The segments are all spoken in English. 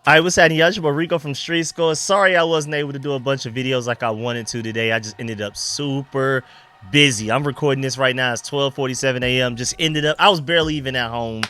Alright, what's happening, y'all? It's your boy Rico from StreetScores. Sorry I wasn't able to do a bunch of videos like I wanted to today. I just ended up super busy. I'm recording this right now. It's 12:47 a.m. Just ended up, I was barely even at home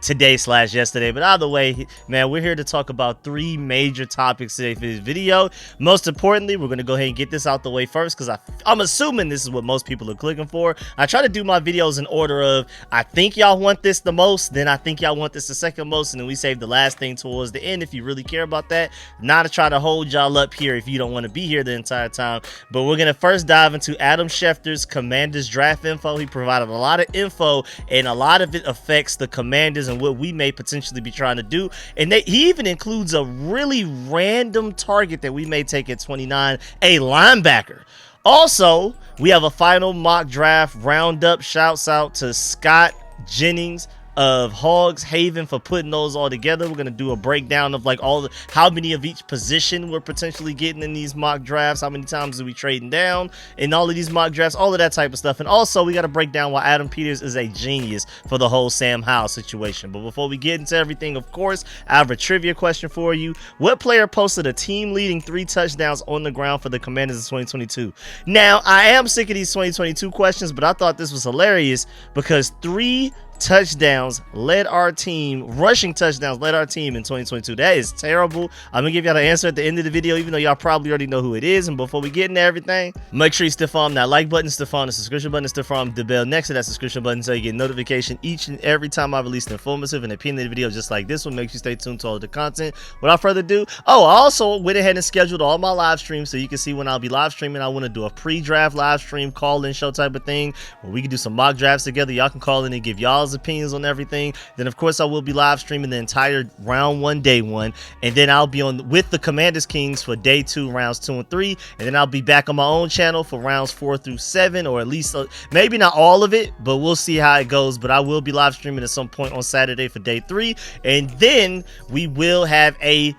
today/yesterday, but either way, man, we're here to talk about three major topics today for this video. Most importantly, we're going to go ahead and get this out the way first because I'm assuming this is what most people are clicking for. I try to do my videos in order of I think y'all want this the most, then I think y'all want this the second most, and then we save the last thing towards the end if you really care about that. Not to try to hold y'all up here if you don't want to be here the entire time, but we're going to first dive into Adam Schefter's Commanders draft info. He provided a lot of info, and a lot of it affects the Commanders and what we may potentially be trying to do. And he even includes a really random target that we may take at 29, a linebacker. Also, we have a final mock draft roundup. Shouts out to Scott Jennings of Hogs Haven for putting those all together. We're gonna do a breakdown of like how many of each position we're potentially getting in these mock drafts, how many times are we trading down in all of these mock drafts, all of that type of stuff. And also we got to break down why Adam Peters is a genius for the whole Sam Howell situation. But before we get into everything, of course, I have a trivia question for you. What player posted a team leading 3 touchdowns on the ground for the Commanders in 2022? Now, I am sick of these 2022 questions, but I thought this was hilarious because 3 touchdowns led our team, rushing touchdowns led our team in 2022. That is terrible. I'm gonna give y'all the answer at the end of the video, even though y'all probably already know who it is. And before we get into everything, make sure you stiff on that like button, stiff on the subscription button, stiff on the bell next to that subscription button so you get notification each and every time I release an informative and opinionated video just like this one. Make sure you stay tuned to all of the content. Without further ado, I also went ahead and scheduled all my live streams so you can see when I'll be live streaming. I want to do a pre-draft live stream, call-in show type of thing where we can do some mock drafts together. Y'all can call in and give y'all's opinions on everything. Then of course I will be live streaming the entire round 1, day 1, and then I'll be on with the Commanders Kings for day 2, rounds 2 and 3, and then I'll be back on my own channel for rounds 4 through 7, or at least maybe not all of it, but we'll see how it goes. But I will be live streaming at some point on Saturday for day 3, and then we will have a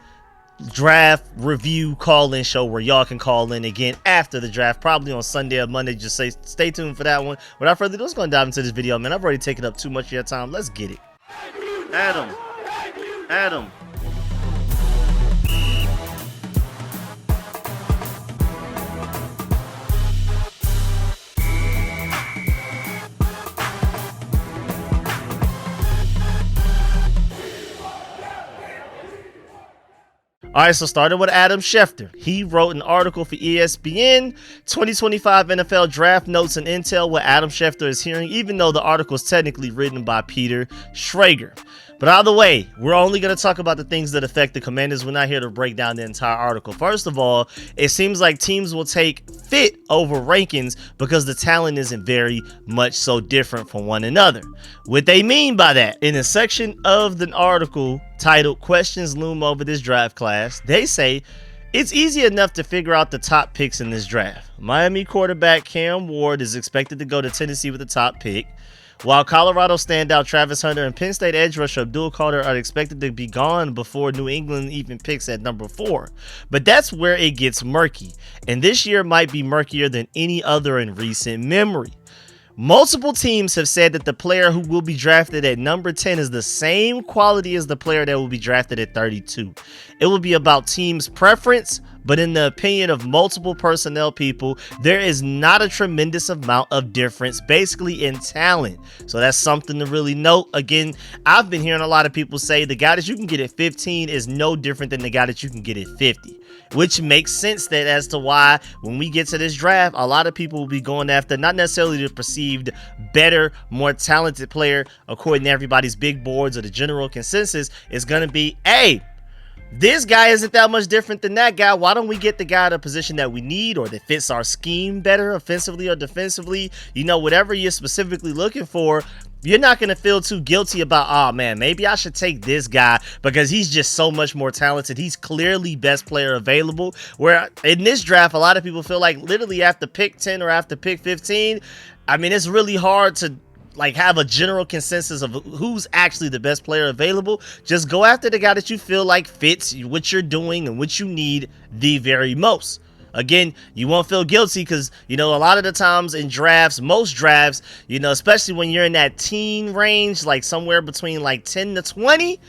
draft review call-in show where y'all can call in again after the draft, probably on Sunday or Monday. Just stay tuned for that one. Without further ado, let's go and dive into this video, man. I've already taken up too much of your time. Let's get it. Adam. Alright, so starting with Adam Schefter. He wrote an article for ESPN, 2025 NFL Draft Notes and Intel, what Adam Schefter is hearing, even though the article is technically written by Peter Schrager. But either way, we're only going to talk about the things that affect the Commanders. We're not here to break down the entire article. First of all, it seems like teams will take fit over rankings because the talent isn't very much so different from one another. What they mean by that, in a section of the article titled Questions Loom Over This Draft Class, they say, it's easy enough to figure out the top picks in this draft. Miami quarterback Cam Ward is expected to go to Tennessee with the top pick, while Colorado standout Travis Hunter and Penn State edge rusher Abdul Carter are expected to be gone before New England even picks at number 4. But that's where it gets murky, and this year might be murkier than any other in recent memory. Multiple teams have said that the player who will be drafted at number 10 is the same quality as the player that will be drafted at 32. It will be about team's preference, but in the opinion of multiple personnel people, there is not a tremendous amount of difference basically in talent. So that's something to really note. Again, I've been hearing a lot of people say the guy that you can get at 15 is no different than the guy that you can get at 50. Which makes sense that as to why when we get to this draft, a lot of people will be going after not necessarily the perceived better, more talented player according to everybody's big boards or the general consensus is going to be, hey, this guy isn't that much different than that guy. Why don't we get the guy at a position that we need or that fits our scheme better offensively or defensively? You know, whatever you're specifically looking for, you're not going to feel too guilty about, oh man, maybe I should take this guy because he's just so much more talented. He's clearly best player available. Where in this draft, a lot of people feel like literally after pick 10 or after pick 15, I mean, it's really hard to like have a general consensus of who's actually the best player available. Just go after the guy that you feel like fits what you're doing and what you need the very most. Again, you won't feel guilty because, you know, a lot of the times in drafts, most drafts, you know, especially when you're in that teen range, like somewhere between like 10 to 20,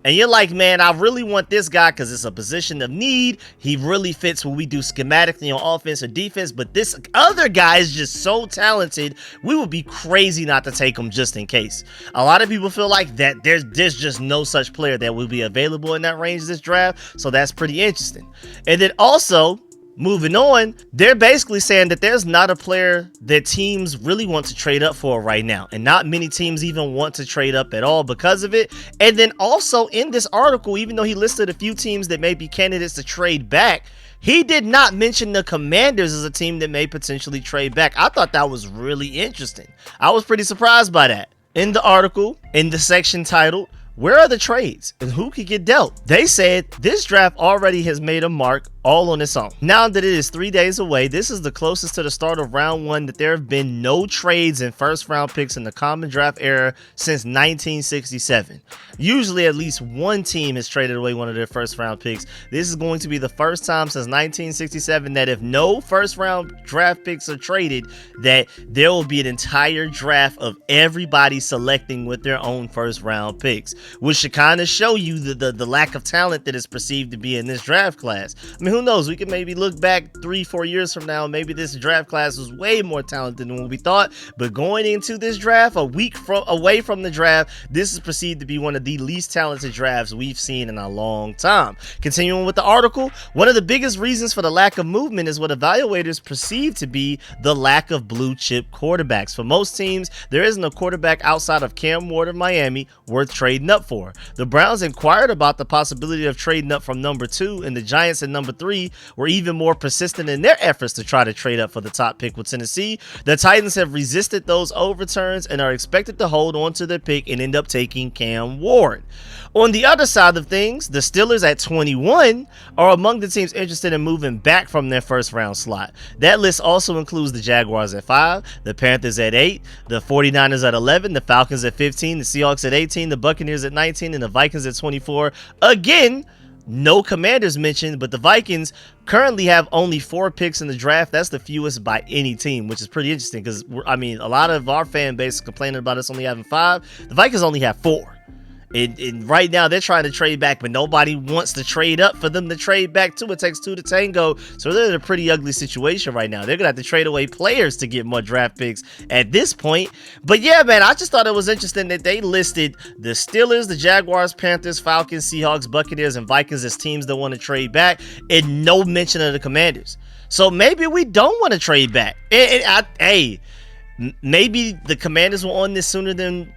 And you're like, man, I really want this guy because it's a position of need. He really fits what we do schematically on offense or defense. But this other guy is just so talented. We would be crazy not to take him just in case. A lot of people feel like that there's just no such player that will be available in that range this draft. So that's pretty interesting. And then also, moving on, they're basically saying that there's not a player that teams really want to trade up for right now. And not many teams even want to trade up at all because of it. And then also in this article, even though he listed a few teams that may be candidates to trade back, he did not mention the Commanders as a team that may potentially trade back. I thought that was really interesting. I was pretty surprised by that. In the article, in the section titled, "Where are the trades and who could get dealt?" they said this draft already has made a mark all on its own. Now that it is 3 days away, this is the closest to the start of round 1 that there have been no trades and first round picks in the common draft era since 1967. Usually at least one team has traded away one of their first round picks. This is going to be the first time since 1967 that if no first round draft picks are traded, that there will be an entire draft of everybody selecting with their own first round picks, which should kind of show you the lack of talent that is perceived to be in this draft class. I mean, who knows? We can maybe look back 3-4 years from now. Maybe this draft class was way more talented than what we thought. But going into this draft, a week away from the draft, this is perceived to be one of the least talented drafts we've seen in a long time. Continuing with the article, one of the biggest reasons for the lack of movement is what evaluators perceive to be the lack of blue chip quarterbacks. For most teams, there isn't a quarterback outside of Cam Ward of Miami worth trading up for. The Browns inquired about the possibility of trading up from number 2, and the Giants at number 3 were even more persistent in their efforts to try to trade up for the top pick with Tennessee. The Titans have resisted those overturns and are expected to hold on to their pick and end up taking Cam Ward. On the other side of things, the Steelers at 21 are among the teams interested in moving back from their first round slot. That list also includes the Jaguars at 5, the Panthers at 8, the 49ers at 11, the Falcons at 15, the Seahawks at 18, the Buccaneers at 19, and the Vikings at 24. Again, no Commanders mentioned, but the Vikings currently have only 4 picks in the draft. That's the fewest by any team, which is pretty interesting because, I mean, a lot of our fan base is complaining about us only having 5. The Vikings only have 4. And right now they're trying to trade back, but nobody wants to trade up for them to trade back too. It takes 2 to tango. So they're in a pretty ugly situation right now. They're going to have to trade away players to get more draft picks at this point. But yeah, man, I just thought it was interesting that they listed the Steelers, the Jaguars, Panthers, Falcons, Seahawks, Buccaneers, and Vikings as teams that want to trade back, and no mention of the Commanders. So maybe we don't want to trade back. Hey, maybe the Commanders were on this sooner than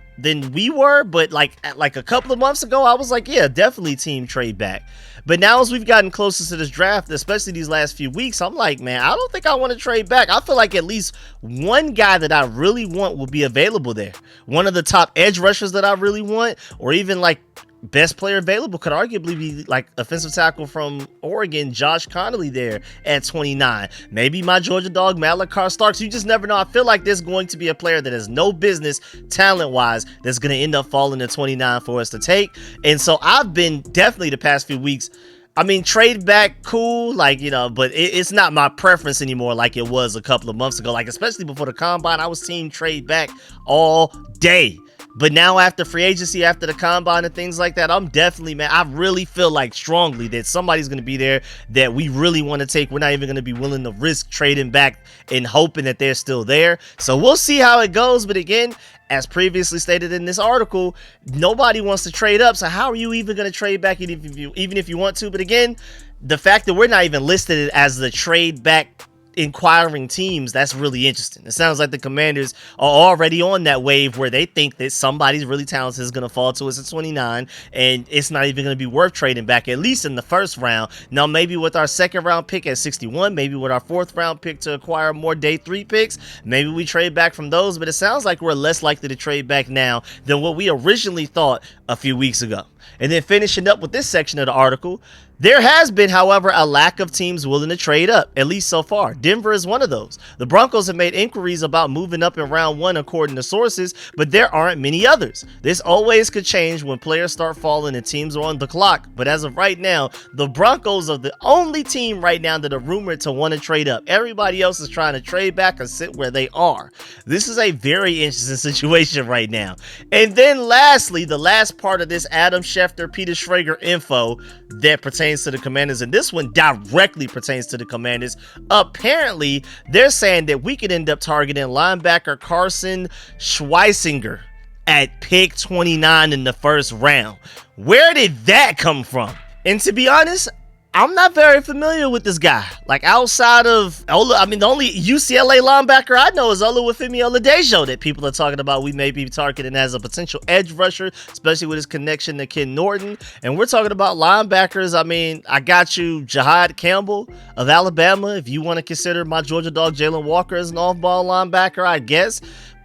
we were, but like a couple of months ago, I was like, yeah, definitely team trade back. But now as we've gotten closer to this draft, especially these last few weeks, I'm like, man, I don't think I want to trade back. I feel like at least one guy that I really want will be available there. One of the top edge rushers that I really want, or even like best player available, could arguably be like offensive tackle from Oregon, Josh Connolly there at 29. Maybe my Georgia dog, Malachar Starks. You just never know. I feel like there's going to be a player that has no business talent-wise that's going to end up falling to 29 for us to take. And so I've been definitely the past few weeks, I mean, trade back, cool, like, you know, but it's not my preference anymore like it was a couple of months ago. Like, especially before the combine, I was team trade back all day. But now after free agency, after the combine and things like that, I'm definitely, man, I really feel like strongly that somebody's going to be there that we really want to take. We're not even going to be willing to risk trading back and hoping that they're still there. So we'll see how it goes. But again, as previously stated in this article, nobody wants to trade up. So how are you even going to trade back even if you want to? But again, the fact that we're not even listed as the trade back inquiring teams, that's really interesting. It sounds like the Commanders are already on that wave where they think that somebody's really talented is going to fall to us at 29, and it's not even going to be worth trading back, at least in the first round. Now, maybe with our second round pick at 61, maybe with our 4th round pick to acquire more day 3 picks, maybe we trade back from those, but it sounds like we're less likely to trade back now than what we originally thought a few weeks ago. And then finishing up with this section of the article, there has been, however, a lack of teams willing to trade up, at least so far. Denver is one of those. The Broncos have made inquiries about moving up in round 1 according to sources, but there aren't many others. This always could change when players start falling and teams are on the clock, but as of right now, the Broncos are the only team right now that are rumored to want to trade up. Everybody else is trying to trade back or sit where they are. This is a very interesting situation right now. And then lastly, the last part of this Adam Schefter, Peter Schrager info that pertains to the Commanders, and this one directly pertains to the Commanders. Apparently, they're saying that we could end up targeting linebacker Carson Schweisinger at pick 29 in the first round. Where did that come from? And to be honest, I'm not very familiar with this guy. Like, outside of Ola, I mean, the only UCLA linebacker I know is Oluwafemi Oladejo that people are talking about we may be targeting as a potential edge rusher, especially with his connection to Ken Norton. And we're talking about linebackers. I mean, I got you Jahad Campbell of Alabama, if you want to consider my Georgia dog Jalen Walker as an off-ball linebacker, I guess.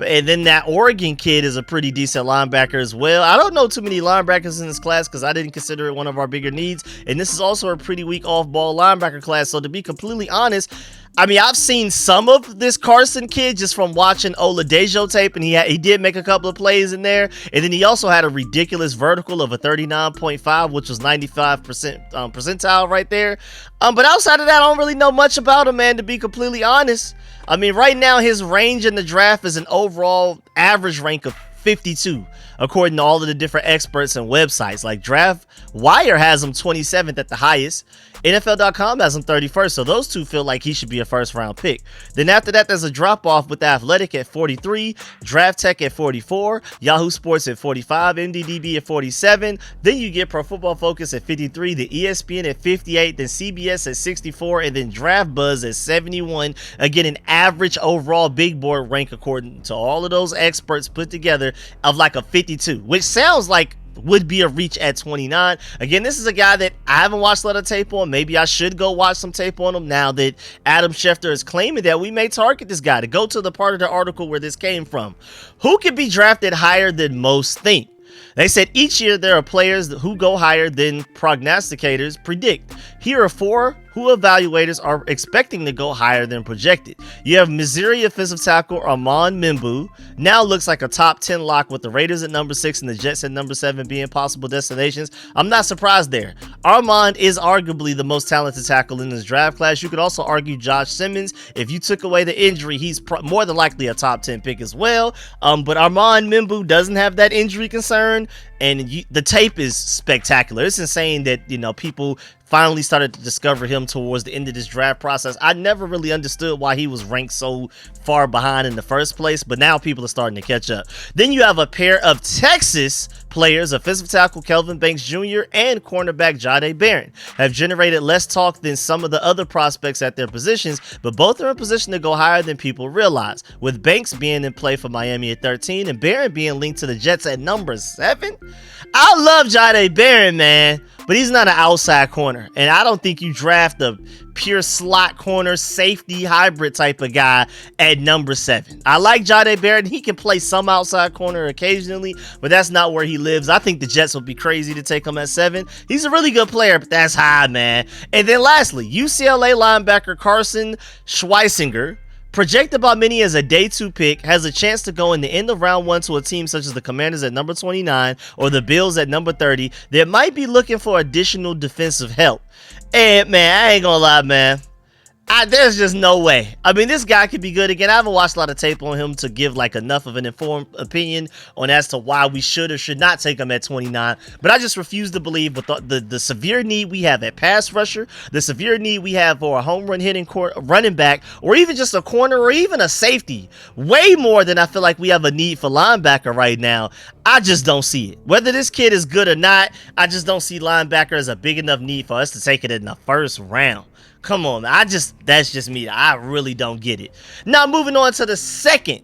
And then that Oregon kid is a pretty decent linebacker as well. I don't know too many linebackers in this class because I didn't consider it one of our bigger needs. And this is also a pretty weak off-ball linebacker class. So to be completely honest, I mean, I've seen some of this Carson kid just from watching Oladejo tape, and he did make a couple of plays in there. And then he also had a ridiculous vertical of a 39.5, which was 95% percentile right there. But outside of that, I don't really know much about him, man, to be completely honest. I mean, right now, his range in the draft is an overall average rank of 52, according to all of the different experts and websites. Like Draft Wire has him 27th at the highest. NFL.com has him 31st, so those two feel like he should be a first-round pick. Then after that, there's a drop-off with The Athletic at 43, Draft Tech at 44, Yahoo Sports at 45, MDDB at 47. Then you get Pro Football Focus at 53, the ESPN at 58, then CBS at 64, and then Draft Buzz at 71. Again, an average overall big board rank, according to all of those experts put together, of like a 52, which sounds like would be a reach at 29. Again, this is a guy that I haven't watched a lot of tape on. Maybe I should go watch some tape on him now that Adam Schefter is claiming that we may target this guy. To go to the part of the article where this came from, who could be drafted higher than most think? They said each year there are players who go higher than prognosticators predict. Here are 4 who evaluators are expecting to go higher than projected. You have Missouri offensive tackle Arman Mimu. Now looks like a top 10 lock, with the Raiders at number 6 and the Jets at number 7 being possible destinations. I'm not surprised there. Arman is arguably the most talented tackle in this draft class. You could also argue Josh Simmons. If you took away the injury, he's more than likely a top 10 pick as well. But Arman Mimu doesn't have that injury concern, and the tape is spectacular. It's insane that, you know, people finally started to discover him towards the end of this draft process. I never really understood why he was ranked so far behind in the first place, but now people are starting to catch up. Then you have a pair of Texas players, offensive tackle Kelvin Banks Jr. and cornerback Jade Baron, have generated less talk than some of the other prospects at their positions, but both are in position to go higher than people realize, with Banks being in play for Miami at 13 and Baron being linked to the Jets at number 7. I love Jade Baron, man, but he's not an outside corner, and I don't think you draft a pure slot corner safety hybrid type of guy at number 7. I like Jade Baron. He can play some outside corner occasionally, but that's not where he lives. I think the Jets would be crazy to take him at 7. He's a really good player, but that's high, man. And then lastly, UCLA linebacker Carson Schweisinger, projected by many as a day 2 pick, has a chance to go in the end of round 1 to a team such as the Commanders at number 29 or the Bills at number 30 that might be looking for additional defensive help. And man, I ain't gonna lie, man, there's just no way. I mean, this guy could be good. Again, I haven't watched a lot of tape on him to give like enough of an informed opinion on as to why we should or should not take him at 29. But I just refuse to believe with the severe need we have at pass rusher, the severe need we have for a home run hitting running back, or even just a corner or even a safety, way more than I feel like we have a need for linebacker right now. I just don't see it. Whether this kid is good or not, I just don't see linebacker as a big enough need for us to take it in the first round. Come on, that's just me. I really don't get it. Now, moving on to the second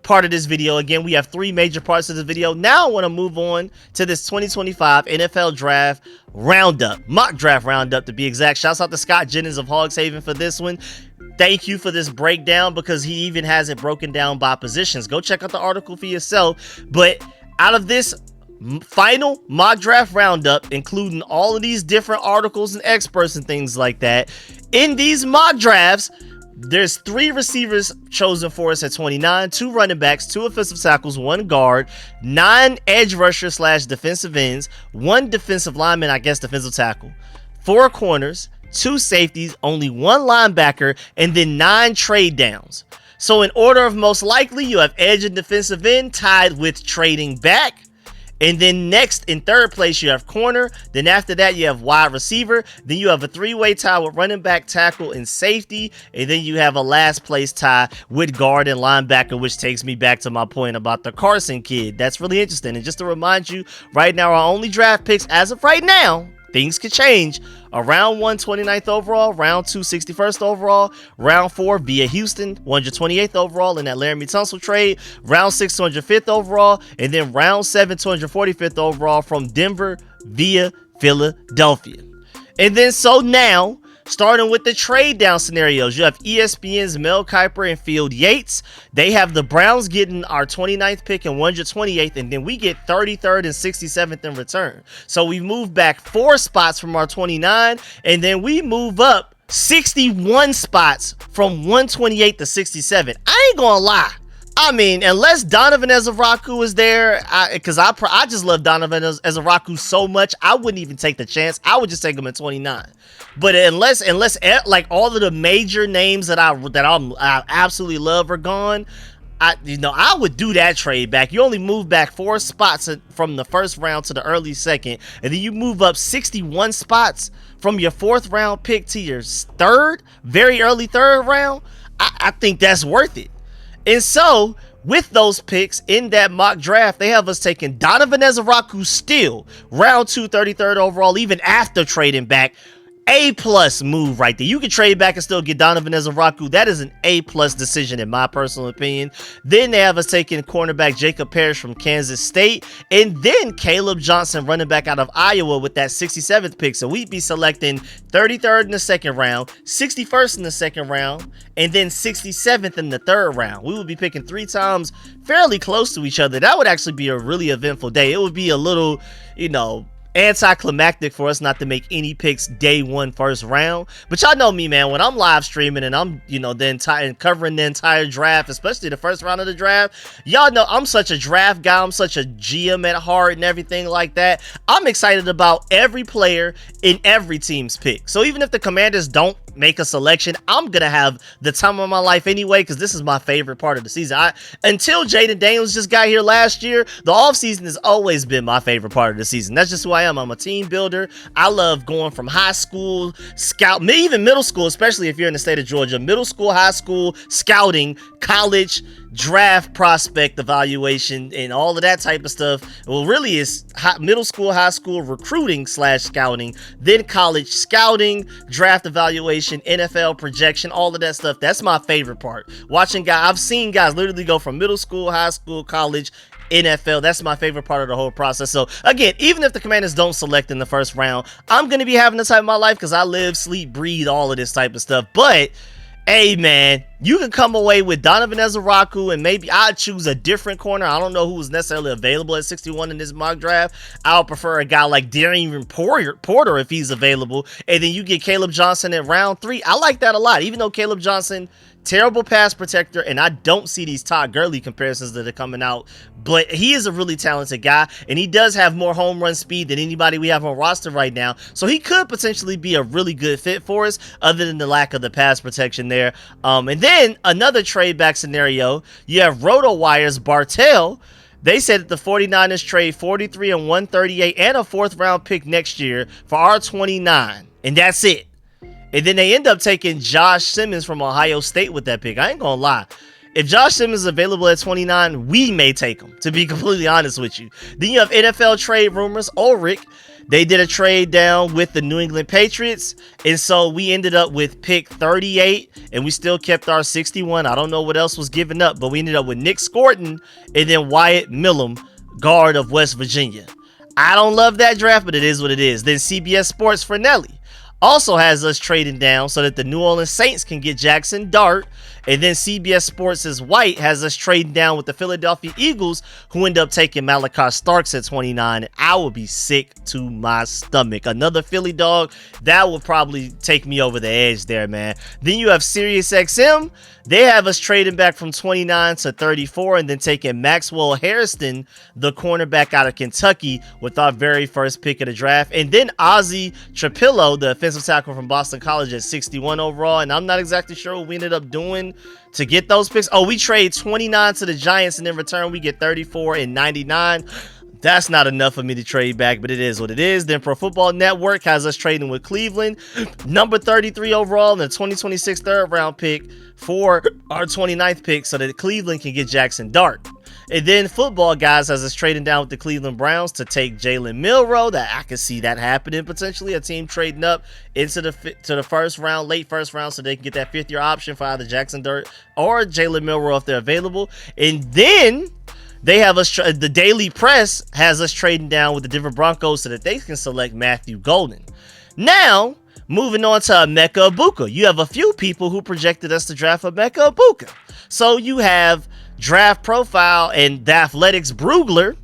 part of this video. Again, we have 3 major parts of this video. Now I want to move on to this 2025 NFL Draft Roundup, mock draft roundup to be exact. Shouts out to Scott Jennings of Hogs Haven for this one. Thank you for this breakdown, because he even has it broken down by positions. Go check out the article for yourself. But out of this final mock draft roundup, including all of these different articles and experts and things like that, in these mock drafts, There's 3 receivers chosen for us at 29, 2 running backs, 2 offensive tackles, 1 guard, 9 edge rushers / defensive ends, 1 defensive lineman, I guess defensive tackle, 4 corners, 2 safeties, only 1 linebacker, and then 9 trade downs. So in order of most likely, you have edge and defensive end tied with trading back. And then next, in third place, you have corner. Then after that, you have wide receiver. Then you have a 3-way tie with running back, tackle, and safety. And then you have a last place tie with guard and linebacker, which takes me back to my point about the Carson kid. That's really interesting. And just to remind you, right now, our only draft picks as of right now, things could change. Round 1, 29th overall. Round 2, 61st overall. Round 4, via Houston, 128th overall in that Laramie Tunsil trade. Round 6, 205th overall. And then round 7, 245th overall from Denver via Philadelphia. And then so now, starting with the trade down scenarios, you have ESPN's Mel Kiper and Field Yates. They have the Browns getting our 29th pick and 128th, and then we get 33rd and 67th in return. So we move back 4 spots from our 29, and then we move up 61 spots from 128 to 67. I ain't gonna lie. I mean, unless Donovan As A Rocku is there, because I just love Donovan As A Rocku so much, I wouldn't even take the chance. I would just take him at 29. But unless like all of the major names that I absolutely love are gone, I would do that trade back. You only move back 4 spots from the first round to the early second, and then you move up 61 spots from your 4th round pick to your 3rd, very early 3rd round. I think that's worth it. And so, with those picks in that mock draft, they have us taking Donovan As A Rocku still, round 2, 33rd overall, even after trading back. A+ move right there. You can trade back and still get Donovan As A Rocku. That is an A+ decision in my personal opinion. Then they have us taking cornerback Jacob Parrish from Kansas State, and then Caleb Johnson, running back out of Iowa, with that 67th pick. So we'd be selecting 33rd in the 2nd round, 61st in the 2nd round, and then 67th in the 3rd round. We would be picking 3 times fairly close to each other. That would actually be a really eventful day. It would be a little, anticlimactic for us not to make any picks day 1 first round. But y'all know me, man, when I'm live streaming and I'm covering the entire draft, especially the first round of the draft, y'all know I'm such a draft guy. I'm such a GM at heart and everything like that. I'm excited about every player in every team's pick. So even if the Commanders don't make a selection, I'm gonna have the time of my life anyway, because this is my favorite part of the season. Until Jaden Daniels just got here last year, the offseason has always been my favorite part of the season. That's just who I am. I'm a team builder. I love going from high school scout, even middle school, especially if you're in the state of Georgia, middle school, high school scouting, college draft prospect evaluation, and all of that type of stuff. Well, really it's middle school, high school recruiting / scouting, then college scouting, draft evaluation, NFL projection, all of that stuff. That's my favorite part. Watching guys, I've seen guys literally go from middle school, high school, college, NFL. That's my favorite part of the whole process. So again, even if the Commanders don't select in the first round, I'm going to be having the time of my life because I live, sleep, breathe all of this type of stuff. But hey, man, you can come away with Donovan As A Rocku, and maybe I'd choose a different corner. I don't know who was necessarily available at 61 in this mock draft. I would prefer a guy like Darian Porter if he's available. And then you get Caleb Johnson in round 3. I like that a lot, even though Caleb Johnson, terrible pass protector, and I don't see these Todd Gurley comparisons that are coming out, but he is a really talented guy, and he does have more home run speed than anybody we have on roster right now, so he could potentially be a really good fit for us, other than the lack of the pass protection there. And then another trade back scenario, you have RotoWire's Bartell. They said that the 49ers trade 43 and 138 and a 4th round pick next year for our 29, and that's it. And then they end up taking Josh Simmons from Ohio State with that pick. I ain't gonna lie. If Josh Simmons is available at 29, we may take him, to be completely honest with you. Then you have NFL trade rumors. Ulrich, they did a trade down with the New England Patriots. And so we ended up with pick 38, and we still kept our 61. I don't know what else was given up, but we ended up with Nick Scorton and then Wyatt Millum, guard of West Virginia. I don't love that draft, but it is what it is. Then CBS Sports Fernelli. also has us trading down so that the New Orleans Saints can get Jackson Dart. And then CBS Sports' White has us trading down with the Philadelphia Eagles, who end up taking Malachi Starks at 29. And I will be sick to my stomach. Another Philly dog, that will probably take me over the edge there, man. Then you have SiriusXM. They have us trading back from 29 to 34 and then taking Maxwell Harrison, the cornerback out of Kentucky, with our very first pick of the draft. And then Ozzie Trapillo, the offensive tackle from Boston College, at 61 overall. And I'm not exactly sure what we ended up doing to get those picks. Oh, we trade 29 to the Giants, and in return we get 34 and 99. That's not enough for me to trade back, but it is what it is. Then Pro Football Network has us trading with Cleveland, number 33 overall, and the 2026 third round pick for our 29th pick so that Cleveland can get Jackson Dart. And then Football Guys has us trading down with the Cleveland Browns to take Jalen Milroe. That I can see that happening potentially. A team trading up into the first round, late first round, so they can get that fifth-year option for either Jackson Dart or Jalen Milroe if they're available. And then they have us, the Daily Press has us trading down with the Denver Broncos so that they can select Matthew Golden. Now, moving on to Mecha Ibuka. You have a few people who projected us to draft a Mecha Ibuka. So you have Draft Profile and The Athletics Brugler.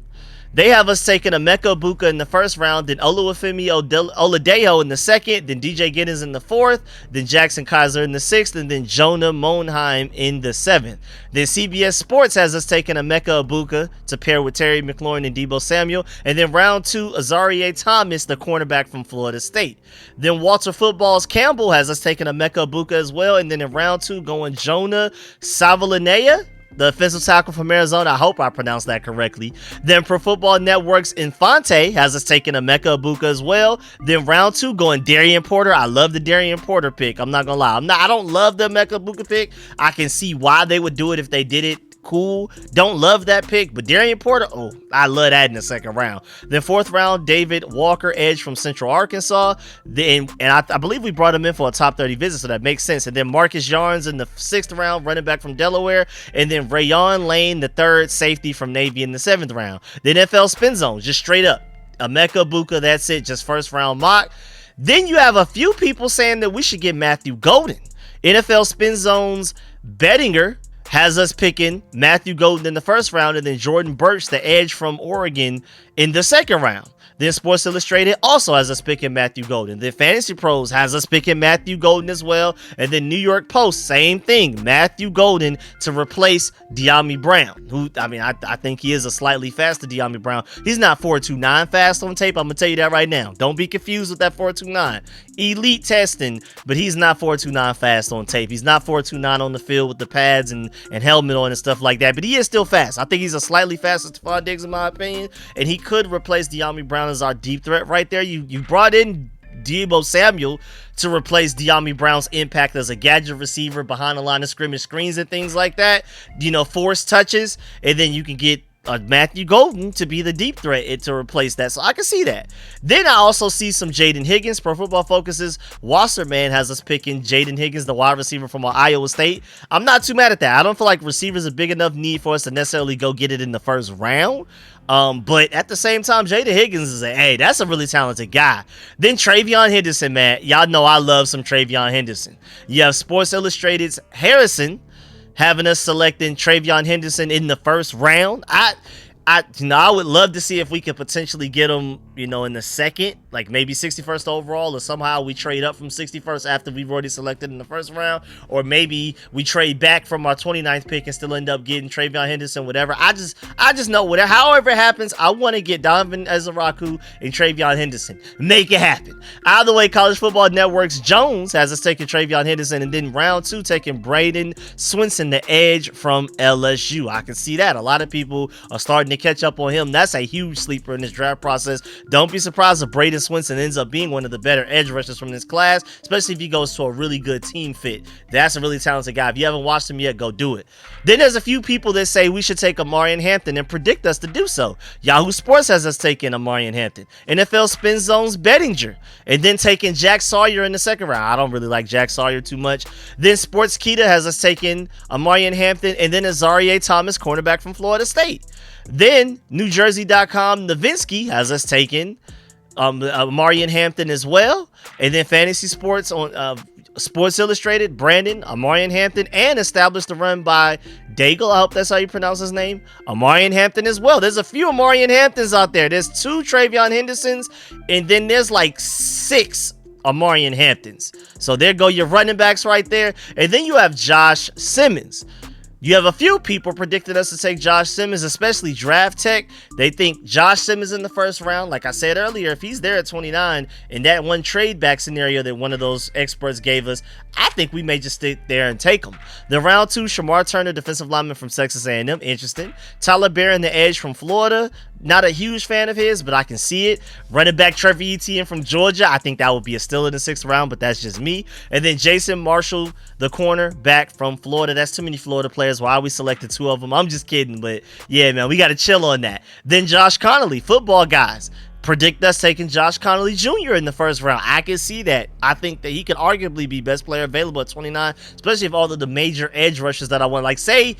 They have us taking a Mecha Ibuka in the first round, then Oluwafemi Oladejo in the second, then DJ Giddens in the fourth, then Jackson Kaiser in the sixth, and then Jonah Monheim in the seventh. Then CBS Sports has us taking a Mecha Ibuka to pair with Terry McLaurin and Deebo Samuel, and then round two, Azareye'h Thomas, the cornerback from Florida State. Then Walter Football's Campbell has us taking a Mecha Ibuka as well, and then in round two, going Jonah Savalanea, the offensive tackle from Arizona. I hope I pronounced that correctly. Then Pro Football Network's Infante has us taking a Mecha Ibuka as well. Then round two, going Darian Porter. I love the Darian Porter pick. I'm not gonna lie. I don't love the Mecha Ibuka pick. I can see why they would do it if they did it. Cool. Don't love that pick, but Darian Porter, oh, I love that in the second round. Then fourth round, David Walker, edge from Central Arkansas. Then, and I believe we brought him in for a top 30 visit, so that makes sense. And then Marcus Yarns in the sixth round, running back from Delaware. And then Rayon Lane, the third safety from Navy, in the seventh round. Then NFL Spin Zone, just straight up a Mecha Ibuka. That's it, just first round mock. Then you have a few people saying that we should get Matthew Golden. NFL Spin Zone's Bettinger has us picking Matthew Golden in the first round, and then Jordan Birch, the edge from Oregon, in the second round. Then Sports Illustrated also has us picking Matthew Golden. Then Fantasy Pros has us picking Matthew Golden as well. And then New York Post, same thing, Matthew Golden to replace De'Ami Brown, who, I think he is a slightly faster De'Ami Brown. He's not 4.29 fast on tape. I'm going to tell you that right now. Don't be confused with that 4.29. Elite testing, but he's not 4.29 fast on tape. He's not 4.29 on the field with the pads and helmet on and stuff like that, but he is still fast. I think he's a slightly faster Stephon Diggs in my opinion, and he could replace De'Ami Brown as our deep threat right there. You brought in Deebo Samuel to replace De'Ami Brown's impact as a gadget receiver behind the line of scrimmage screens and things like that, force touches, and then you can get Matthew Golden to be the deep threat to replace that. So I can see that. Then I also see some Jaden Higgins. Pro Football Focus's Wasserman has us picking Jaden Higgins, the wide receiver from Iowa State. I'm not too mad at that. I don't feel like receivers are big enough need for us to necessarily go get it in the first round. But at the same time, Jada Higgins is that's a really talented guy. Then Travion Henderson, man. Y'all know I love some Travion Henderson. You have Sports Illustrated's Harrison having us selecting Travion Henderson in the first round. I would love to see if we could potentially get him, in the second, like maybe 61st overall, or somehow we trade up from 61st after we've already selected in the first round, or maybe we trade back from our 29th pick and still end up getting Travion Henderson, whatever. I just know whatever, however it happens, I want to get Donovan As A Rocku and Travion Henderson. Make it happen. Either way, College Football Network's Jones has us taking Travion Henderson, and then round two taking Braden Swinson, the edge from LSU. I can see that. A lot of people are starting to catch up on him. That's a huge sleeper in this draft process. Don't be surprised if Braden Swinson ends up being one of the better edge rushers from this class, especially if he goes to a really good team fit. That's a really talented guy. If you haven't watched him yet, go do it. Then there's a few people that say we should take Amarian Hampton and predict us to do so. Yahoo Sports has us taking Amarian Hampton. NFL Spin Zone's Bettinger, and then taking Jack Sawyer in the second round. I don't really like Jack Sawyer too much. Then Sports Kita has us taking Amarian Hampton, and then Azareye'h Thomas, cornerback from Florida State. Then NewJersey.com Novinsky has us taking Marion Hampton as well. And then Fantasy Sports on Sports Illustrated, Brandon, Amarian Hampton, and established the run by Daigle. I hope that's how you pronounce his name. Amarian Hampton as well. There's a few Amarian Hamptons out there. There's 2 Travion Hendersons, and then there's like 6 Amarian Hamptons. So there go your running backs right there. And then you have Josh Simmons. You have a few people predicted us to take Josh Simmons, especially Draft Tech. They think Josh Simmons in the first round. Like I said earlier, if he's there at 29 in that one trade back scenario that one of those experts gave us, I think we may just sit there and take him. The round 2, Shamar Turner, defensive lineman from Texas A&M, interesting. Tyler Baron, the edge from Florida. Not a huge fan of his, but I can see it. Running back Trevor Etienne from Georgia. I think that would be a steal in the 6th round, but that's just me. And then Jason Marshall, the corner back from Florida. That's too many Florida players. Why we selected 2 of them? I'm just kidding, but yeah, man, we got to chill on that. Then Josh Connolly, football guys. Predict us taking Josh Connolly Jr. in the 1st round. I can see that. I think that he could arguably be best player available at 29, especially if all of the major edge rushers that I want, like say,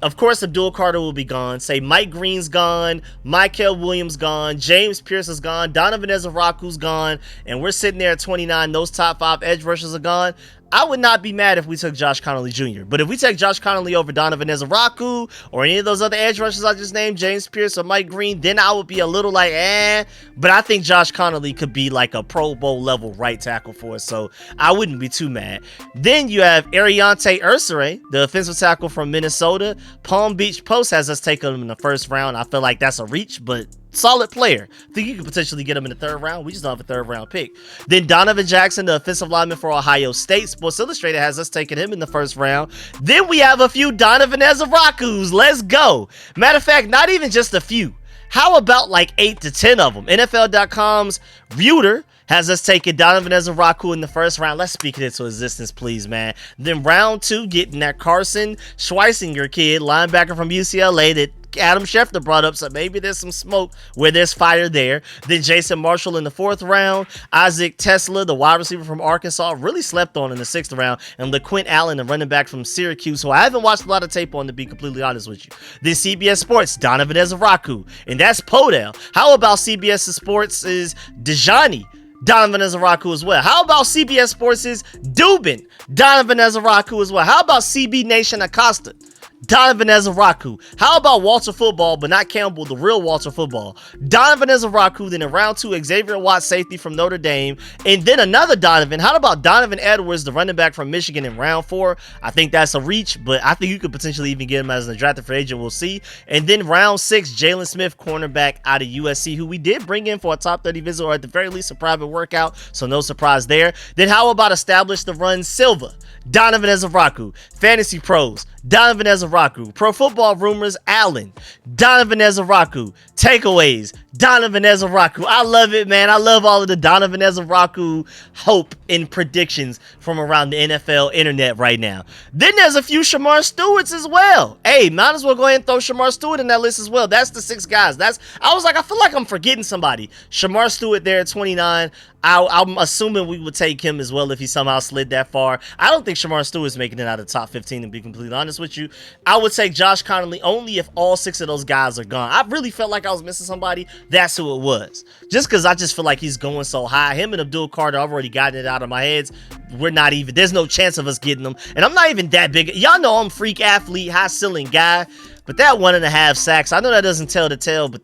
of course, Abdul Carter will be gone. Say Mike Green's gone, Michael Williams gone, James Pierce is gone, Donovan As A Rocku's gone, and we're sitting there at 29. Those top 5 edge rushers are gone. I would not be mad if we took Josh Connolly Jr. But if we take Josh Connolly over Donovan As A Rocku or any of those other edge rushers I just named, James Pierce or Mike Green, then I would be a little like, But I think Josh Connolly could be like a Pro Bowl level right tackle for us, so I wouldn't be too mad. Then you have Ariante Ursere, the offensive tackle from Minnesota. Palm Beach Post has us taking him in the 1st round. I feel like that's a reach, but solid player. I think you could potentially get him in the 3rd round. We just don't have a 3rd round pick. Then Donovan Jackson, the offensive lineman for Ohio State. Sports Illustrated has us taking him in the 1st round. Then we have a few Donovan As A Rockus. Let's go. Matter of fact, not even just a few. How about like 8 to 10 of them? NFL.com's Reuter has us taking Donovan As A Rocku in the 1st round. Let's speak it into existence, please, man. Then round 2, getting that Carson Schweisinger kid, linebacker from UCLA that Adam Schefter brought up, so maybe there's some smoke where there's fire there. Then Jason Marshall in the 4th round. Isaac Tesla, the wide receiver from Arkansas, really slept on in the 6th round. And LaQuint Allen, the running back from Syracuse, who I haven't watched a lot of tape on, to be completely honest with you. Then CBS Sports, Donovan As A Rocku, and that's Podell. How about CBS Sports' Dejani, Donovan As A Rocku as well? How about CBS Sports' Dubin, Donovan As A Rocku as well? How about CB Nation Acosta, Donovan As A Rocku? How about Walter Football, but not Campbell, the real Walter Football? Donovan As A Rocku. Then in round 2, Xavier Watts, safety from Notre Dame. And then another Donovan. How about Donovan Edwards, the running back from Michigan, in round 4? I think that's a reach, but I think you could potentially even get him as an undrafted free agent. We'll see. And then round 6, Jalen Smith, cornerback out of USC, who we did bring in for a top 30 visit, or at the very least a private workout, so no surprise there. Then how about establish the run Silva, Donovan As A Rocku? Fantasy Pros, Donovan As A Rocku. Pro Football Rumors, Allen, Donovan As A Rocku. Takeaways, Donovan As A Rocku. I love it, man. I love all of the Donovan As A Rocku hope and predictions from around the NFL internet right now. Then there's a few Shamar Stewarts as well. Hey, might as well go ahead and throw Shamar Stewart in that list as well. That's the 6 guys. I feel like I'm forgetting somebody. Shamar Stewart there at 29. I'm assuming we would take him as well if he somehow slid that far. I don't think Shamar Stewart's making it out of the top 15, to be completely honest with you. I would take Josh Connolly only if all 6 of those guys are gone. I really felt like I was missing somebody. That's who it was. Just because I just feel like he's going so high. Him and Abdul Carter, I've already gotten it out of my heads. There's no chance of us getting them. And I'm not even that big. Y'all know I'm freak athlete, high ceiling guy. But that 1.5 sacks, I know that doesn't tell the tale, but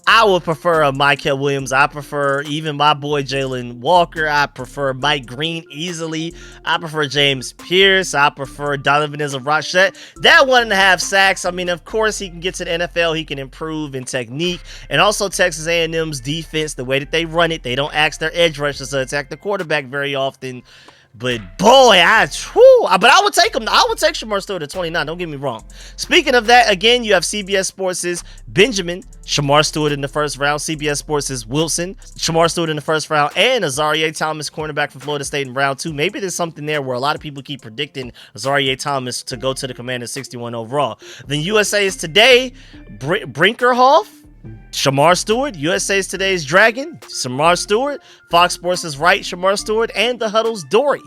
I would prefer a Michael Williams. I prefer even my boy Jalen Walker. I prefer Mike Green easily. I prefer James Pierce. I prefer Donovan As A Rocku. That 1.5 sacks, I mean, of course he can get to the NFL. He can improve in technique. And also Texas A&M's defense, the way that they run it, they don't ask their edge rushers to attack the quarterback very often. But boy, but I would take him. I would take Shamar Stewart at 29. Don't get me wrong. Speaking of that, again, you have CBS Sports' Benjamin, Shamar Stewart in the 1st round. CBS Sports' Wilson, Shamar Stewart in the 1st round, and Azareye'h Thomas, cornerback from Florida State, in round 2. Maybe there's something there where a lot of people keep predicting Azareye'h Thomas to go to the Commanders 61 overall. Then USA's Today, Brinkerhoff, Shamar Stewart. USA's Today's Dragon, Shamar Stewart. Fox Sports is Right, Shamar Stewart. And The Huddle's Dory,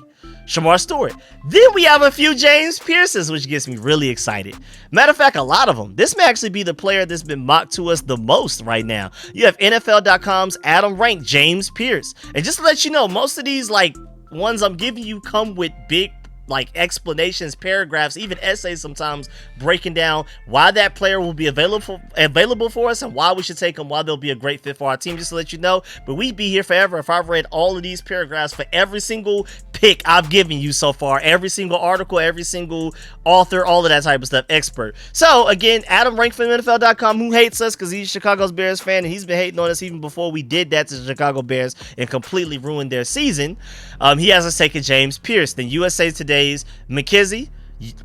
Shamar Stewart. Then we have a few James Pierces, which gets me really excited. Matter of fact, a lot of them. This may actually be the player that's been mocked to us the most right now. You have NFL.com's Adam Rank, James Pierce. And just to let you know, most of these like ones I'm giving you come with big like explanations, paragraphs, even essays sometimes breaking down why that player will be available for us and why we should take them, why they'll be a great fit for our team, just to let you know. But we'd be here forever if I've read all of these paragraphs for every single pick I've given you so far, every single article, every single author, all of that type of stuff, expert. So again, Adam Rank from NFL.com, who hates us because he's a Chicago Bears fan and he's been hating on us even before we did that to the Chicago Bears and completely ruined their season. He has us taking James Pierce. Then USA Today's McKinsey,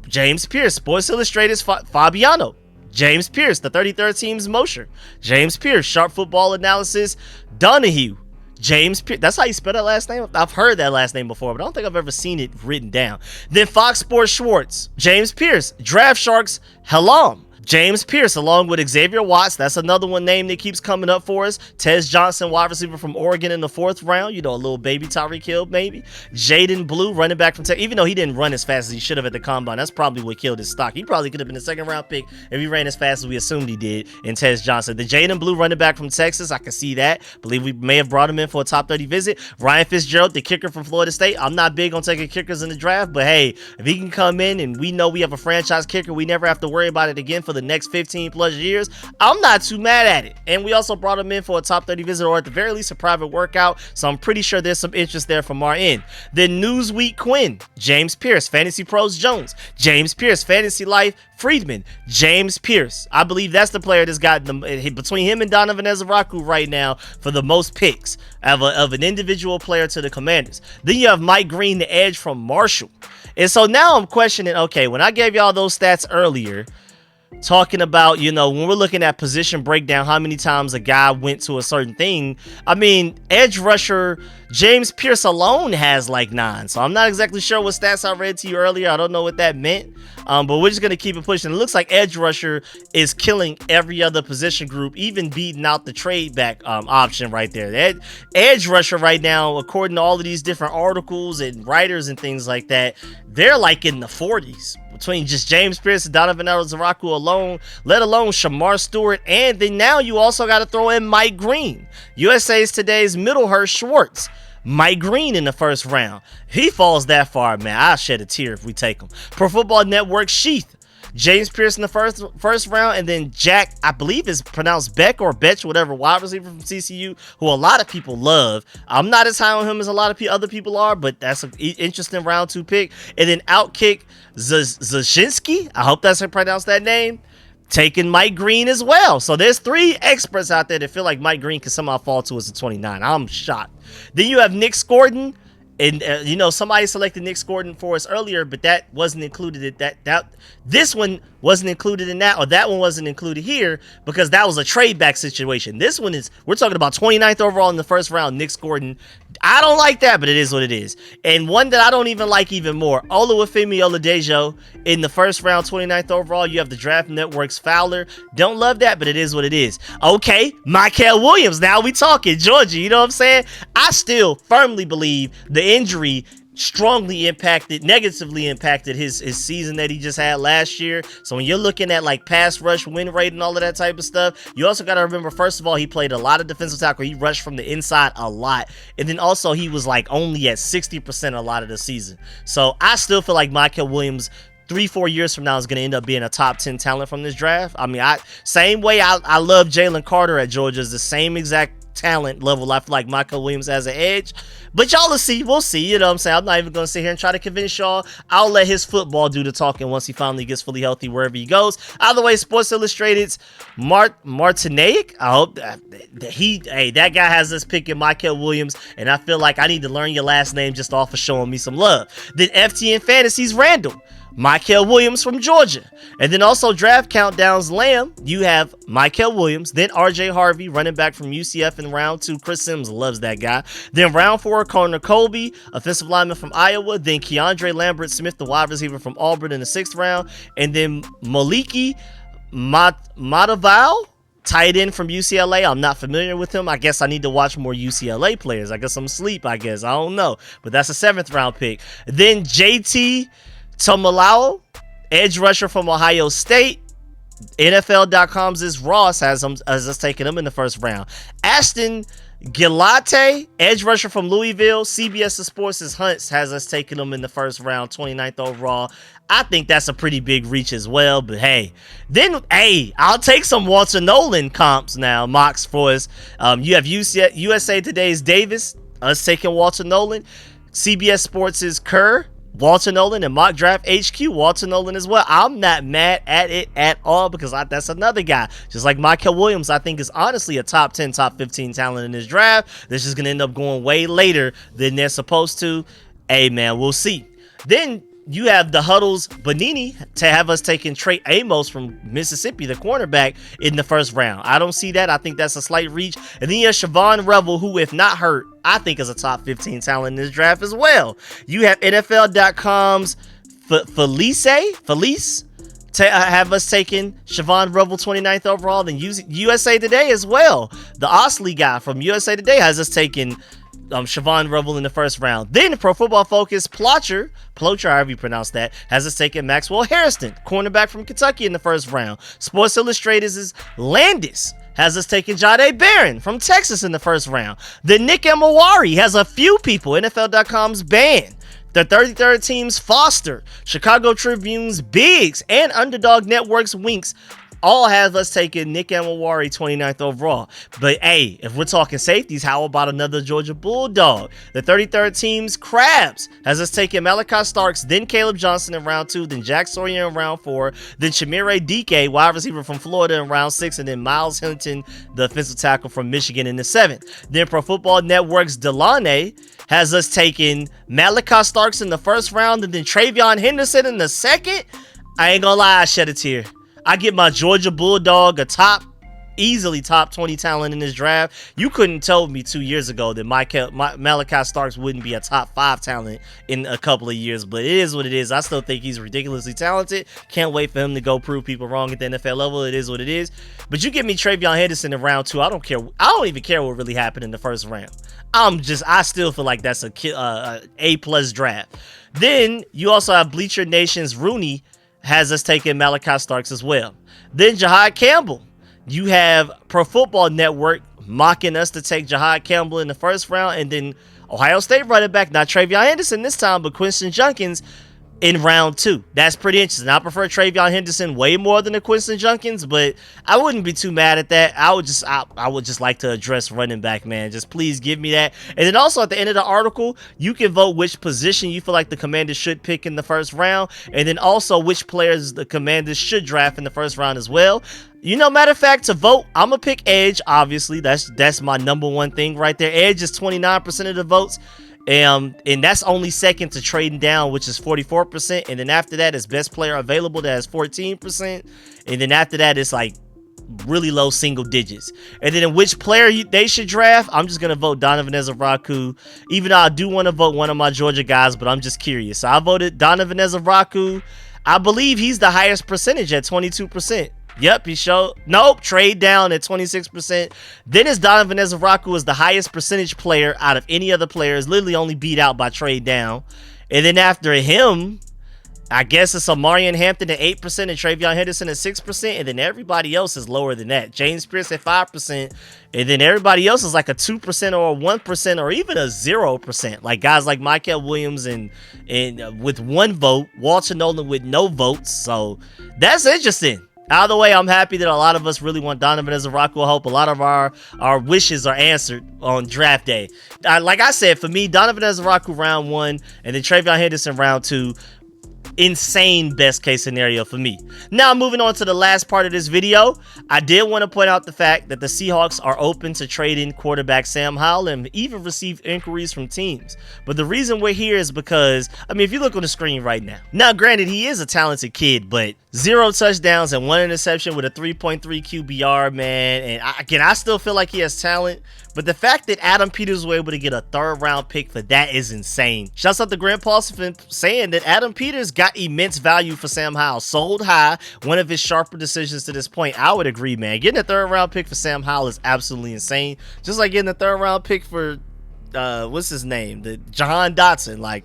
James Pierce. Sports Illustrated's Fabiano, James Pierce. The 33rd Team's Mosher, James Pierce. Sharp Football Analysis, Donahue, James Pierce. That's how you spell that last name? I've heard that last name before, but I don't think I've ever seen it written down. Then Fox Sports Schwartz, James Pierce. Draft Sharks, Halam, James Pierce, along with Xavier Watts. That's another one name that keeps coming up for us. Tez Johnson, wide receiver from Oregon in the 4th round. You know, a little baby Tyreek Hill, maybe. Jaden Blue, running back from Texas. Even though he didn't run as fast as he should have at the combine, that's probably what killed his stock. He probably could have been a 2nd round pick if he ran as fast as we assumed he did in Tez Johnson. The Jaden Blue, running back from Texas, I can see that. Believe we may have brought him in for a top 30 visit. Ryan Fitzgerald, the kicker from Florida State. I'm not big on taking kickers in the draft, but hey, if he can come in and we know we have a franchise kicker, we never have to worry about it again for the next 15 plus years, I'm not too mad at it. And we also brought him in for a top 30 visit, or at the very least a private workout, so I'm pretty sure there's some interest there from our end. Then Newsweek Quinn, James Pierce. Fantasy Pros Jones, James Pierce. Fantasy Life Friedman, James Pierce. I believe that's the player that's got between him and Donovan As A Rocku right now for the most picks of an individual player to the Commanders. Then you have Mike Green, the edge from Marshall. And so now I'm questioning, okay, when I gave y'all those stats earlier, talking about, you know, when we're looking at position breakdown, how many times a guy went to a certain thing. I mean, edge rusher James Pierce alone has like 9. So I'm not exactly sure what stats I read to you earlier. I don't know what that meant. But we're just going to keep it pushing. It looks like edge rusher is killing every other position group, even beating out the trade back option right there. That edge rusher right now, according to all of these different articles and writers and things like that, they're like in the 40s. Between just James Pierce and Donovan As A Rocku alone, let alone Shamar Stewart, and then now you also got to throw in Mike Green. USA's Today's Middlehurst Schwartz, Mike Green in the 1st round. He falls that far, man, I'll shed a tear if we take him. Pro Football Network Sheath, James Pierce in the first round, and then Jack, I believe is pronounced Beck or Betch, whatever, wide receiver from TCU, who a lot of people love. I'm not as high on him as a lot of other people are, but that's an interesting round 2 pick. And then Outkick Zashinsky, I hope that's how I pronounce that name, taking Mike Green as well. So there's 3 experts out there that feel like Mike Green can somehow fall to us at 29. I'm shocked. Then you have Nick Scordon. And you know, somebody selected Nick Scordon for us earlier, but that wasn't included in that this one wasn't included in that, or that one wasn't included here because that was a trade back situation. This one is, we're talking about 29th overall in the 1st round, Nick Scordon. I don't like that, but it is what it is. And one that I don't even like even more, Oluwafemi Oladejo in the 1st round, 29th overall. You have the Draft Network's Fowler. Don't love that, but it is what it is. Okay, Michael Williams. Now we talking Georgia. You know what I'm saying? I still firmly believe the injury negatively impacted his season that he just had last year. So when you're looking at like pass rush, win rate, and all of that type of stuff, you also got to remember, first of all, he played a lot of defensive tackle. He rushed from the inside a lot. And then also he was like only at 60% a lot of the season. So I still feel like Michael Williams 3-4 years from now is going to end up being a top 10 talent from this draft. I mean, same way I love Jalen Carter at Georgia, is the same exact talent level I feel like Michael Williams as an edge. But y'all will see. We'll see. You know what I'm saying? I'm not even going to sit here and try to convince y'all. I'll let his football do the talking once he finally gets fully healthy wherever he goes. Either way, Sports Illustrated's Martinaic, I hope that guy has us picking Michael Williams, and I feel like I need to learn your last name just off of showing me some love. Then FTN Fantasy's Randall, Michael Williams from Georgia. And then also Draft Countdown's Lamb, you have Michael Williams, then RJ Harvey, running back from UCF in round 2. Chris Sims loves that guy. Then round 4, Connor Colby, offensive lineman from Iowa. Then Keandre Lambert Smith, the wide receiver from Auburn in the 6th round. And then Maliki Mataval, tight end from UCLA. I'm not familiar with him. I guess I need to watch more UCLA players. I guess I'm asleep, I don't know. But that's a 7th round pick. Then JT Tomalao, edge rusher from Ohio State. NFL.com's Ross has us taking him in the 1st round. Ashton Gilate, edge rusher from Louisville. CBS Sports' Hunts has us taking him in the 1st round, 29th overall. I think that's a pretty big reach as well, but hey. Then, hey, I'll take some Walter Nolan comps now, mocks for us. You have USA Today's Davis, us taking Walter Nolan. CBS Sports' Kerr, Walter Nolan, and Mock Draft HQ, Walter Nolan as well. I'm not mad at it at all because that's another guy. Just like Michael Williams, I think is honestly a top 10, top 15 talent in this draft. This is going to end up going way later than they're supposed to. Hey, man, we'll see. Then you have the Huddle's Bonini to have us taking Trey Amos from Mississippi, the cornerback, in the 1st round. I don't see that. I think that's a slight reach. And then you have Siobhan Revel, who, if not hurt, I think is a top 15 talent in this draft as well. You have NFL.com's Felice to have us taking Siobhan Revel 29th overall. Then USA Today as well. The Osley guy from USA Today has us taking Siobhan Revel in the 1st round. Then Pro Football Focus Plocher, however you pronounce that, has us taking Maxwell Harrison, cornerback from Kentucky, in the 1st round. Sports Illustrated's Landis has us taking Jade Baron from Texas in the 1st round. Then Nick Emawari has a few people. NFL.com's Band, the 33rd team's Foster, Chicago Tribune's Biggs, and Underdog Network's Winks all have us taking Nick Emawari 29th overall. But hey, if we're talking safeties, how about another Georgia Bulldog? The 33rd team's Krabs has us taking Malachi Starks, then Caleb Johnson in round 2, then Jack Sawyer in round 4, then Chimere Dike, wide receiver from Florida, in round 6, and then Miles Hinton, the offensive tackle from Michigan, in the 7th. Then Pro Football Network's Delane has us taking Malachi Starks in the 1st round, and then Travion Henderson in the 2nd. I ain't gonna lie, I shed a tear. I give my Georgia Bulldog a easily top 20 talent in this draft. You couldn't tell me 2 years ago that Malachi Starks wouldn't be a top 5 talent in a couple of years, but it is what it is. I still think he's ridiculously talented. Can't wait for him to go prove people wrong at the NFL level. It is what it is. But you give me Travion Henderson in round 2, I don't care. I don't even care what really happened in the 1st round. I still feel like that's a A+ draft. Then you also have Bleacher Nation's Rooney has us taking Malachi Starks as well. Then Jahad Campbell. You have Pro Football Network mocking us to take Jahad Campbell in the 1st round. And then Ohio State running back, not Travion Henderson this time, but Quinton Junkins in round 2. That's pretty interesting. I prefer Travion Henderson way more than the Quinton Junkins, but I wouldn't be too mad at that. I would just like to address running back, man. Just please give me that. And then also at the end of the article, you can vote which position you feel like the Commanders should pick in the 1st round, and then also which players the Commanders should draft in the 1st round as well. You know, matter of fact, to vote, I'm gonna pick Edge. Obviously, that's my number one thing right there. Edge is 29% of the votes. And that's only second to trading down, which is 44%. And then after that is best player available, that has 14%. And then after that, it's like really low single digits. And then in which player they should draft, I'm just going to vote Donovan As A Rocku. Even though I do want to vote one of my Georgia guys, but I'm just curious. So I voted Donovan As A Rocku. I believe he's the highest percentage at 22%. Yep, he showed. Nope, trade down at 26%. Then it's Donovan As A Rocku is the highest percentage player out of any other players, literally only beat out by trade down. And then after him, I guess it's Amarian Hampton at 8% and Travion Henderson at 6%. And then everybody else is lower than that. James Pierce at 5%. And then everybody else is like a 2% or a 1% or even a 0%. Like guys like Michael Williams and with 1 vote, Walter Nolan with no votes. So that's interesting. Either way, I'm happy that a lot of us really want Donovan As A Rocku. I hope a lot of our wishes are answered on draft day. Like I said, for me, Donovan As A Rocku round 1 and then Travion Henderson round 2. Insane best case scenario for me. Now moving on to the last part of this video, I did want to point out the fact that the Seahawks are open to trading quarterback Sam Howell and even received inquiries from teams. But the reason we're here is because, I mean, if you look on the screen right now, granted he is a talented kid, but 0 touchdowns and 1 interception with a 3.3 QBR, man. And I still feel like he has talent, But the fact that Adam Peters was able to get a 3rd round pick for that is insane. Shouts out to Grant Paulson for saying that Adam Peters got immense value for Sam Howell. Sold high, one of his sharper decisions to this point. I would agree, man. Getting a 3rd round pick for Sam Howell is absolutely insane. Just like getting a 3rd round pick for, what's his name? The Jahan Dotson. Like,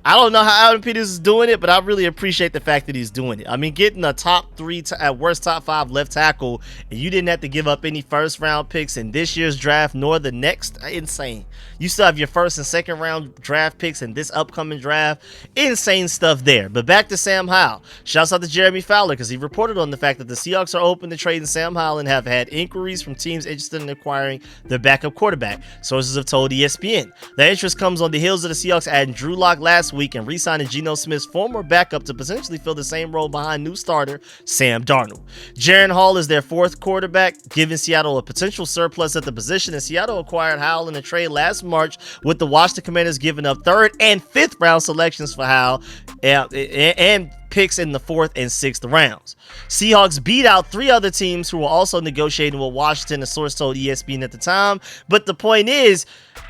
I don't know how Adam Peters is doing it, but I really appreciate the fact that he's doing it. I mean, getting a top 3, at worst top 5 left tackle, and you didn't have to give up any 1st round picks in this year's draft nor the next, insane. You still have your 1st and 2nd round draft picks in this upcoming draft. Insane stuff there. But back to Sam Howell. Shouts out to Jeremy Fowler because he reported on the fact that the Seahawks are open to trading Sam Howell and have had inquiries from teams interested in acquiring their backup quarterback. Sources have told ESPN. The interest comes on the heels of the Seahawks adding Drew Lock last week and re-signing Geno Smith's former backup to potentially fill the same role behind new starter Sam Darnold. Jaren Hall is their 4th quarterback, giving Seattle a potential surplus at the position, and Seattle acquired Howell in a trade last March, with the Washington Commanders giving up 3rd and 5th round selections for Howell and picks in the 4th and 6th rounds. Seahawks beat out 3 other teams who were also negotiating with Washington, a source told ESPN at the time. But the point is,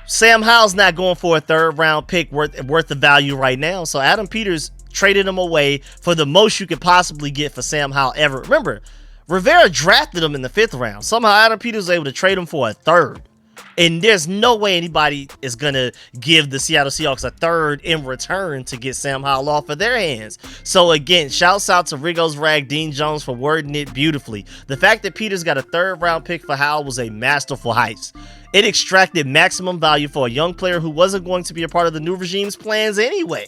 Sam Howell's not going for a 3rd round pick worth the value right now. So Adam Peters traded him away for the most you could possibly get for Sam Howell ever. Remember, Rivera drafted him in the 5th round. Somehow Adam Peters was able to trade him for a 3rd. And there's no way anybody is going to give the Seattle Seahawks a 3rd in return to get Sam Howell off of their hands. So again, shouts out to Rigo's Rag, Dean Jones, for wording it beautifully. The fact that Peters got a 3rd round pick for Howell was a masterful heist. It extracted maximum value for a young player who wasn't going to be a part of the new regime's plans anyway.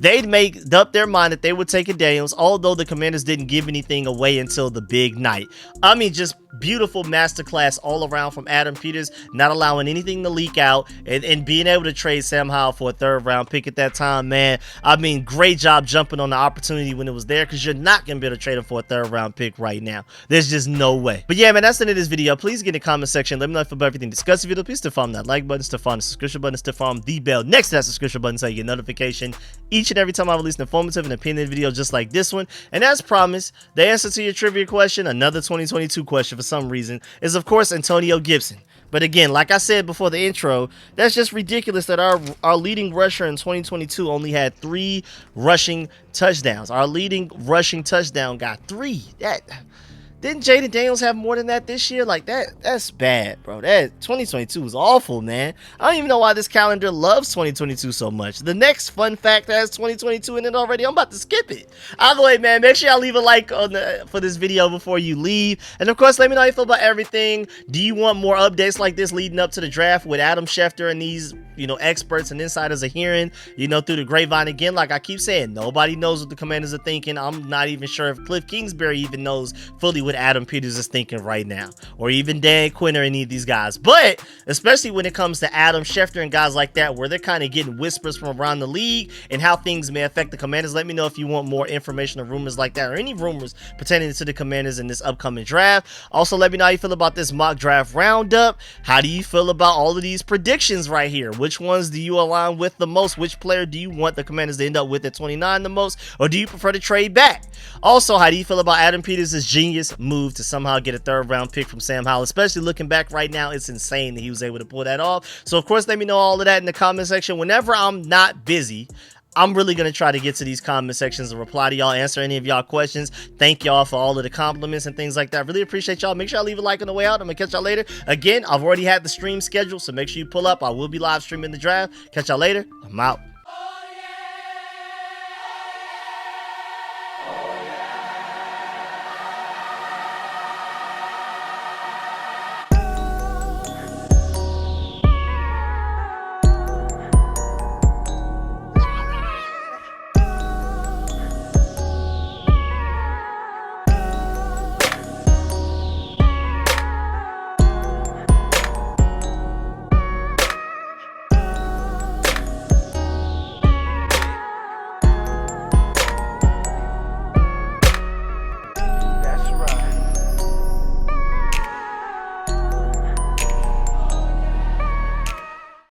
They'd made up their mind that they would take a Daniels, although the Commanders didn't give anything away until the big night. I mean, just beautiful masterclass all around from Adam Peters, not allowing anything to leak out and being able to trade Sam Howell for a 3rd round pick at that time, man. I mean, great job jumping on the opportunity when it was there, because you're not going to be able to trade him for a 3rd round pick right now. There's just no way. But yeah, man, that's the end of this video. Please get in the comment section. Let me know if you about everything discussed in the video. Please still follow that like button, still follow the subscription button, still follow the bell next to that subscription button so you get notification each and every time I release an informative and opinionated video just like this one. And as promised, the answer to your trivia question, another 2022 question for some reason, is of course Antonio Gibson. But again, like I said before the intro, that's just ridiculous that our leading rusher in 2022 only had 3 rushing touchdowns. Our leading rushing touchdown got 3. Didn't Jade Daniels have more than that this year? Like, that's bad, bro. That 2022 was awful, man. I don't even know why this calendar loves 2022 so much. The next fun fact has 2022 in it already. I'm about to skip it. Either way, man, make sure y'all leave a like for this video before you leave. And of course, let me know how you feel about everything. Do you want more updates like this leading up to the draft with Adam Schefter and these, experts and insiders are hearing, through the grapevine? Again, like I keep saying, nobody knows what the Commanders are thinking. I'm not even sure if Cliff Kingsbury even knows fully what Adam Peters is thinking right now, or even Dan Quinn or any of these guys. But especially when it comes to Adam Schefter and guys like that, where they're kind of getting whispers from around the league and how things may affect the Commanders, let me know if you want more information or rumors like that, or any rumors pertaining to the Commanders in this upcoming draft. Also, let me know how you feel about this mock draft roundup. How do you feel about all of these predictions right here? Which ones do you align with the most? Which player do you want the Commanders to end up with at 29 the most? Or do you prefer to trade back? Also, how do you feel about Adam Peters' genius move to somehow get a 3rd round pick from Sam Howell? Especially looking back right now, it's insane that he was able to pull that off. So of course, let me know all of that in the comment section. Whenever I'm not busy, I'm really going to try to get to these comment sections and reply to y'all, answer any of y'all questions. Thank y'all for all of the compliments and things like that. Really appreciate y'all. Make sure y'all leave a like on the way out. I'm going to catch y'all later. Again, I've already had the stream scheduled, so make sure you pull up. I will be live streaming the draft. Catch y'all later. I'm out.